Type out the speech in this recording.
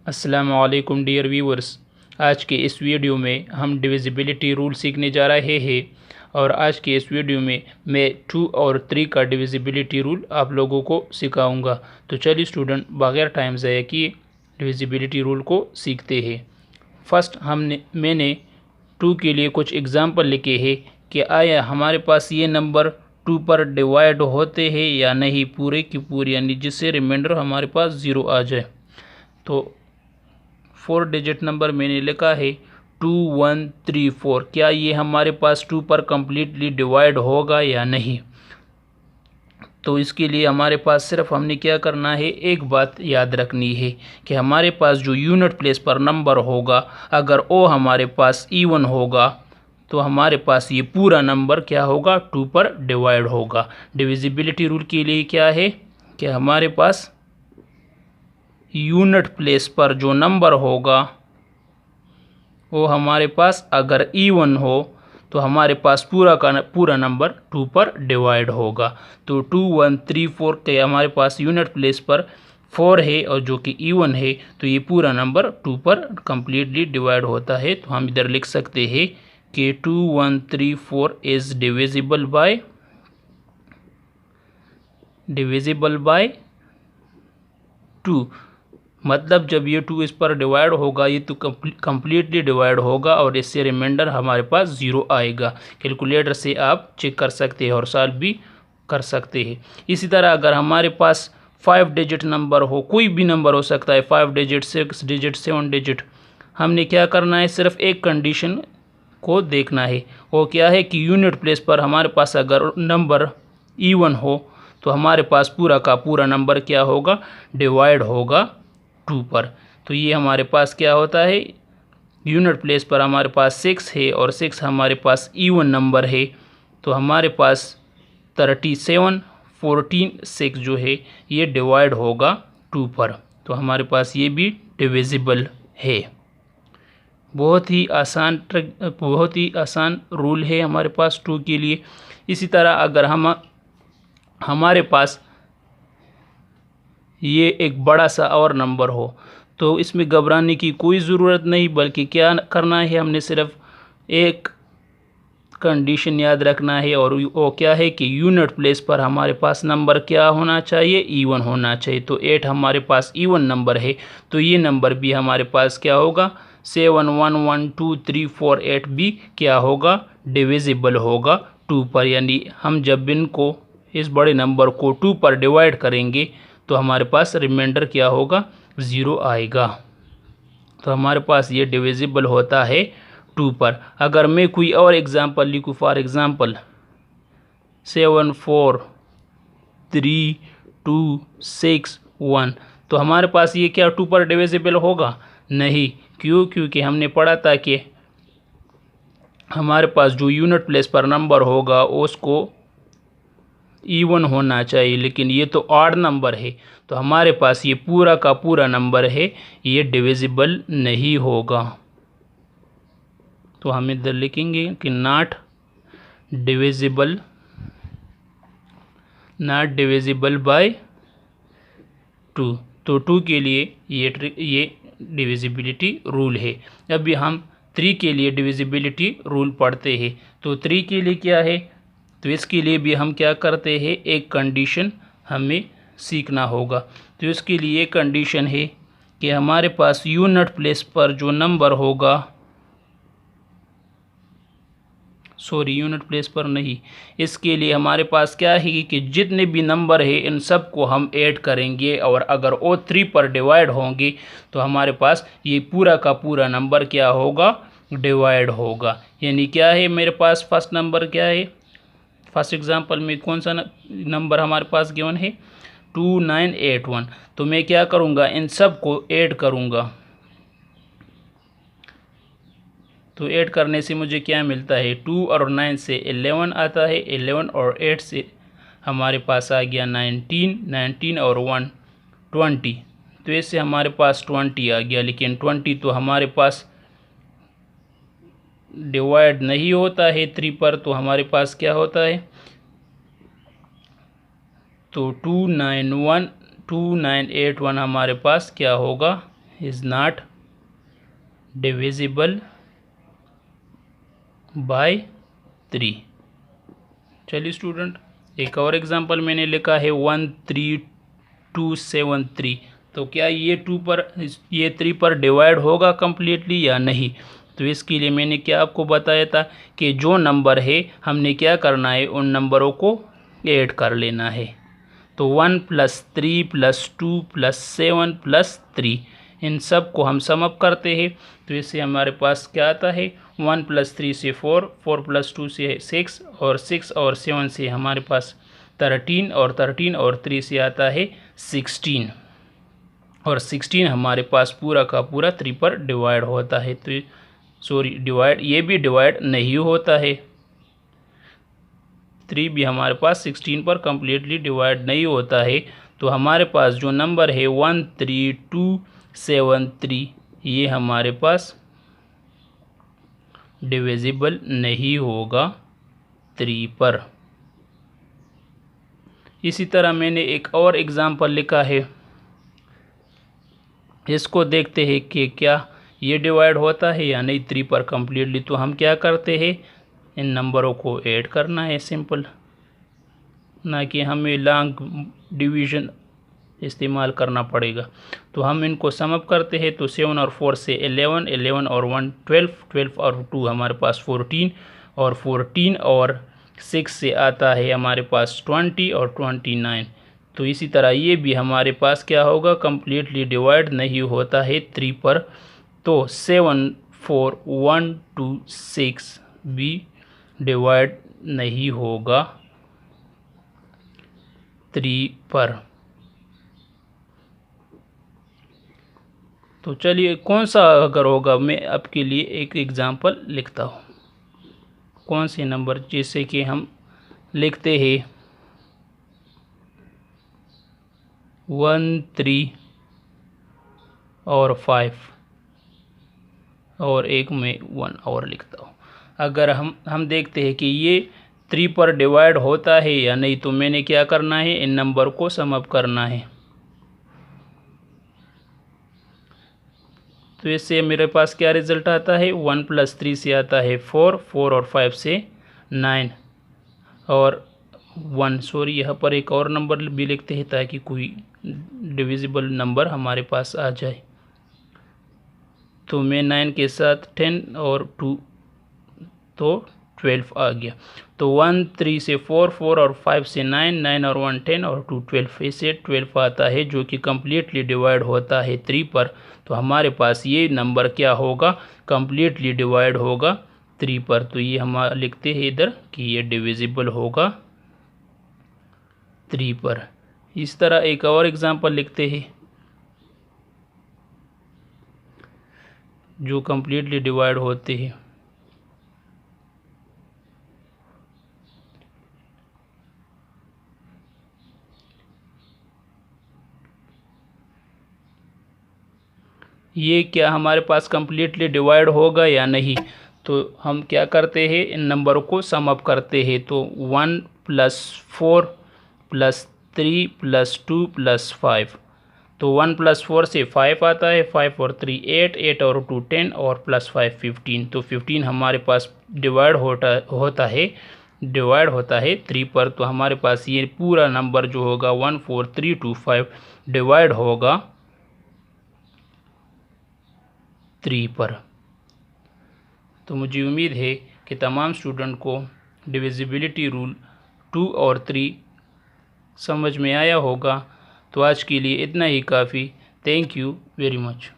अस्सलामु अलैकुम dear viewers. आज के इस वीडियो में हम डिविजिबिलिटी रूल सीखने जा रहे हैं और आज के इस वीडियो में मैं 2 और 3 का डिविजिबिलिटी रूल आप लोगों को सिखाऊंगा। तो चलिए स्टूडेंट, बगैर टाइम ज़ाया किए डिविजिबिलिटी रूल को सीखते हैं। फर्स्ट मैंने 2 के लिए कुछ एग्जांपल लिखे हैं कि आया हमारे पास ये नंबर 2 पर डिवाइड होते हैं या नहीं, पूरे की पूरी, यानी जिससे रिमाइंडर हमारे पास 0 आ जाए। तो 4 डिजिट नंबर मैंने लिखा है 2134। क्या ये हमारे पास 2 पर कम्प्लीटली डिवाइड होगा या नहीं? तो इसके लिए हमारे पास सिर्फ हमने क्या करना है, एक बात याद रखनी है कि हमारे पास जो यूनिट प्लेस पर नंबर होगा, अगर वो हमारे पास इवन होगा तो हमारे पास ये पूरा नंबर क्या होगा, 2 पर डिवाइड होगा। डिविजिबिलिटी रूल के लिए क्या है कि हमारे पास यूनिट प्लेस पर जो नंबर होगा वो हमारे पास अगर इवन हो तो हमारे पास पूरा का पूरा नंबर 2 पर डिवाइड होगा। तो 2134 के हमारे पास यूनिट प्लेस पर 4 है और जो कि इवन है, तो ये पूरा नंबर 2 पर कम्प्लीटली डिवाइड होता है। तो हम इधर लिख सकते हैं कि 2134 इज़ डिविजिबल बाय 2। मतलब जब ये 2 इस पर डिवाइड होगा, ये तो कम्प्लीटली डिवाइड होगा और इससे रिमाइंडर हमारे पास 0 आएगा। कैलकुलेटर से आप चेक कर सकते हैं और सॉल्व भी कर सकते हैं। इसी तरह अगर हमारे पास 5 डिजिट नंबर हो, कोई भी नंबर हो सकता है, 5 डिजिट, 6 डिजिट, 7 डिजिट, हमने क्या करना है, सिर्फ एक कंडीशन को देखना है। वो क्या है कि यूनिट प्लेस पर हमारे पास अगर नंबर इवन हो तो हमारे पास पूरा का पूरा नंबर क्या होगा, डिवाइड होगा 2 पर। तो ये हमारे पास क्या होता है, यूनिट प्लेस पर हमारे पास 6 है और 6 हमारे पास इवन नंबर है, तो हमारे पास 37, 14, 6 जो है ये डिवाइड होगा 2 पर। तो हमारे पास ये भी डिविजिबल है। बहुत ही आसान रूल है हमारे पास 2 के लिए। इसी तरह अगर हमारे पास ये एक बड़ा सा और नंबर हो तो इसमें घबराने की कोई ज़रूरत नहीं, बल्कि क्या करना है, हमने सिर्फ एक कंडीशन याद रखना है और वो क्या है कि यूनिट प्लेस पर हमारे पास नंबर क्या होना चाहिए, इवन होना चाहिए। तो 8 हमारे पास इवन नंबर है, तो ये नंबर भी हमारे पास क्या होगा, 7, 1, 1, 2, 3, 4, 8 भी क्या होगा, डिविजिबल होगा 2 पर। यानी हम जब इनको, इस बड़े नंबर को 2 पर डिवाइड करेंगे तो हमारे पास रिमाइंडर क्या होगा, 0 आएगा। तो हमारे पास ये डिविजिबल होता है 2 पर। अगर मैं कोई और एग्जांपल लिखूँ, फॉर एग्जांपल 7, 4, 3, 2, 6, 1, तो हमारे पास ये क्या 2 पर डिविजिबल होगा? नहीं। क्यों? क्योंकि हमने पढ़ा था कि हमारे पास जो यूनिट प्लेस पर नंबर होगा उसको इवन होना चाहिए, लेकिन ये तो ऑड नंबर है, तो हमारे पास ये पूरा का पूरा नंबर है, ये डिविजिबल नहीं होगा। तो हम इधर लिखेंगे कि नॉट डिविजिबल बाय 2। तो 2 के लिए ये डिविजिबिलिटी रूल है। अभी हम 3 के लिए डिविजिबिलिटी रूल पढ़ते हैं। तो 3 के लिए क्या है, तो इसके लिए भी हम क्या करते हैं, एक कंडीशन हमें सीखना होगा। तो इसके लिए एक कंडीशन है कि हमारे पास यूनिट प्लेस पर जो नंबर होगा, यूनिट प्लेस पर नहीं, इसके लिए हमारे पास क्या है कि जितने भी नंबर है इन सब को हम ऐड करेंगे और अगर वो 3 पर डिवाइड होंगे तो हमारे पास ये पूरा का पूरा नंबर क्या होगा, डिवाइड होगा। यानी क्या है, मेरे पास फर्स्ट नंबर क्या है, फर्स्ट एग्जांपल में कौन सा नंबर हमारे पास गिवन है, 2981। तो मैं क्या करूँगा, इन सब को ऐड करूँगा। तो ऐड करने से मुझे क्या मिलता है, 2 और 9 से 11 आता है, 11 और 8 से हमारे पास आ गया 19, 19 और 1 20। तो इससे हमारे पास 20 आ गया, लेकिन 20 तो हमारे पास डिवाइड नहीं होता है 3 पर, तो हमारे पास क्या होता है, तो 2981 हमारे पास क्या होगा, इज़ नॉट डिविजिबल बाय 3। चलिए स्टूडेंट, एक और एग्जांपल मैंने लिखा है 13273। तो क्या ये 3 पर डिवाइड होगा कम्प्लीटली या नहीं? तो इसके लिए मैंने क्या आपको बताया था कि जो नंबर है हमने क्या करना है, उन नंबरों को ऐड कर लेना है। तो 1 + 3 + 2 + 7 + 3 इन सब को हम सम अप करते हैं। तो इससे हमारे पास क्या आता है, 1 + 3 से 4, 4 + 2 से 6 और 6 और 7 से हमारे पास 13 और 13 और 3 से आता है 16 और 16 हमारे पास पूरा का पूरा 3 पर डिवाइड होता है। तो सॉरी, डिवाइड ये भी डिवाइड नहीं होता है, 3 भी हमारे पास 16 पर कम्प्लीटली डिवाइड नहीं होता है। तो हमारे पास जो नंबर है 13273 ये हमारे पास डिविजिबल नहीं होगा 3 पर। इसी तरह मैंने एक और एग्जांपल लिखा है, इसको देखते हैं कि क्या ये डिवाइड होता है या नहीं 3 पर कम्प्लीटली। तो हम क्या करते हैं, इन नंबरों को ऐड करना है, सिंपल, ना कि हमें लॉन्ग डिवीजन इस्तेमाल करना पड़ेगा। तो हम इनको सम अप करते हैं। तो 7 और 4 से 11, 11 और 1 12, 12 और 2 हमारे पास 14 और 14 और 6 से आता है हमारे पास 20 और 29। तो इसी तरह ये भी हमारे पास क्या होगा, कम्प्लीटली डिवाइड नहीं होता है 3 पर। तो 7 4 1 2 6 भी डिवाइड नहीं होगा 3 पर। तो चलिए कौन सा अगर होगा, मैं आपके लिए एक एग्जांपल लिखता हूँ। कौन से नंबर, जैसे कि हम लिखते हैं 1 3 और 5 और एक में 1 और लिखता हूँ। अगर हम देखते हैं कि ये 3 पर डिवाइड होता है या नहीं, तो मैंने क्या करना है, इन नंबर को सम अप करना है। तो इससे मेरे पास क्या रिज़ल्ट आता है, 1 + 3 से आता है 4, 4 और 5 से 9 और 1। सॉरी, यहाँ पर एक और नंबर भी लिखते हैं ताकि कोई डिविजिबल नंबर हमारे पास आ जाए। तो मैं 9 के साथ 10 और 2 तो 12 आ गया। तो 1 3 से 4, 4 और 5 से 9, 9 और 1 10 और 2 12, ऐसे 12 आता है जो कि कम्प्लीटली डिवाइड होता है 3 पर। तो हमारे पास ये नंबर क्या होगा, कम्प्लीटली डिवाइड होगा 3 पर। तो ये हम लिखते हैं इधर कि ये डिविजिबल होगा 3 पर। इस तरह एक और एग्जांपल लिखते हैं जो कम्प्लीटली डिवाइड होते हैं। ये क्या हमारे पास कम्प्लीटली डिवाइड होगा या नहीं? तो हम क्या करते हैं, इन नंबरों को सम अप करते हैं। तो 1 + 4 + 3 + 2 + 5। तो 1 + 4 से 5 आता है, 5 और 3 8, 8 और 2 10 और +5 15। तो 15 हमारे पास डिवाइड होता है 3 पर। तो हमारे पास ये पूरा नंबर जो होगा 14325 डिवाइड होगा 3 पर। तो मुझे उम्मीद है कि तमाम स्टूडेंट को डिविजिबिलिटी रूल 2 और 3 समझ में आया होगा। तो आज के लिए इतना ही काफ़ी। Thank you very much.